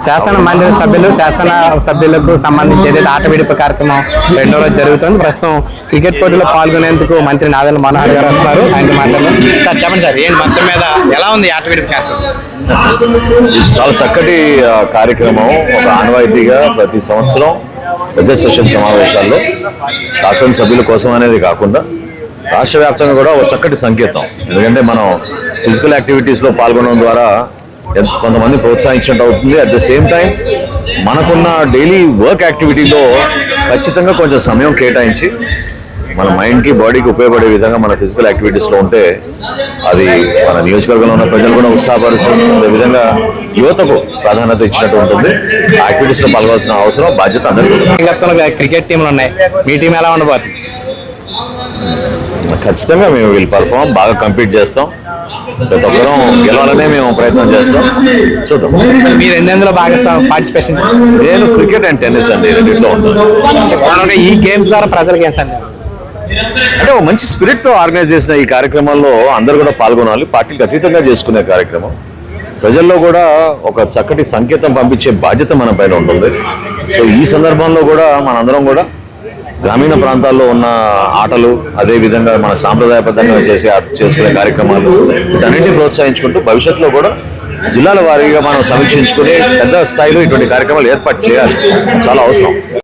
శాసన మండలి సభ్యులకు సంబంధించి ఆట విడిప కార్యక్రమం రెండో రోజు జరుగుతుంది. ప్రస్తుతం క్రికెట్ పోటీలో పాల్గొనేందుకు మంత్రి నాదెండ్ల మనోహర్ గారు వస్తున్నారు. ఆయనతో మాట్లాడదాం. సార్ చెప్పండి సార్, ఏంటి మొత్తం మీద ఎలా ఉంది ఆట విడిప కార్యక్రమం? చాలా చక్కటి కార్యక్రమం. ఒక ఆనవాయితీగా ప్రతి సంవత్సరం పెద్ద సెషన్ సమావేశాల్లో శాసనసభ్యుల కోసం అనేది కాకుండా రాష్ట్ర వ్యాప్తంగా కూడా ఒక చక్కటి సంకేతం. ఎందుకంటే మనం ఫిజికల్ యాక్టివిటీస్లో పాల్గొనడం ద్వారా కొంతమంది ప్రోత్సహించినట్టు అవుతుంది. అట్ ద సేమ్ టైం మనకున్న డైలీ వర్క్ యాక్టివిటీలో ఖచ్చితంగా కొంచెం సమయం కేటాయించి మన మైండ్కి బాడీకి ఉపయోగపడే విధంగా మన ఫిజికల్ యాక్టివిటీస్లో ఉంటే అది మన నియోజకవర్గంలో ఉన్న ప్రజలు కూడా ఉత్సాహపరుచుకునే విధంగా యువతకు ప్రాధాన్యత ఇచ్చినట్టు ఉంటుంది. యాక్టివిటీస్లో పాల్గొనాల్సిన అవసరం, బాధ్యత అందరికీ. క్రికెట్ టీంలు ఉన్నాయి, మీ టీం ఎలా ఉండబోతుంది? ఖచ్చితంగా మేము వీళ్ళు పర్ఫామ్ బాగా కంప్లీట్ చేస్తాం. ప్రతి ఒక్కరూ గెలవాలనే మేము ప్రయత్నం చేస్తాం. చూద్దాం. మీరు ఎన్నెందులో బాగా పార్టిసిపేషన్? నేను క్రికెట్ అండ్ టెన్నిస్ అండి, రెండింటిలో ఉంటాను. ఈ గేమ్స్ ద్వారా ప్రజలకు ఏం సార్ అంటే ఒక మంచి స్పిరిట్తో ఆర్గనైజ్ చేసిన ఈ కార్యక్రమంలో అందరూ కూడా పాల్గొనాలి. పార్టీలకు అతీతంగా చేసుకునే కార్యక్రమం. ప్రజల్లో కూడా ఒక చక్కటి సంకేతం పంపించే బాధ్యత మన పైన ఉంటుంది. సో ఈ సందర్భంలో కూడా మనందరం కూడా గ్రామీణ ప్రాంతాల్లో ఉన్న ఆటలు, అదేవిధంగా మన సాంప్రదాయబద్ధంగా చేసుకునే కార్యక్రమాలు వీటన్నింటినీ ప్రోత్సహించుకుంటూ భవిష్యత్తులో కూడా జిల్లాల వారీగా మనం సమీక్షించుకుని పెద్ద స్థాయిలో ఇటువంటి కార్యక్రమాలు ఏర్పాటు చేయాలి. చాలా అవసరం.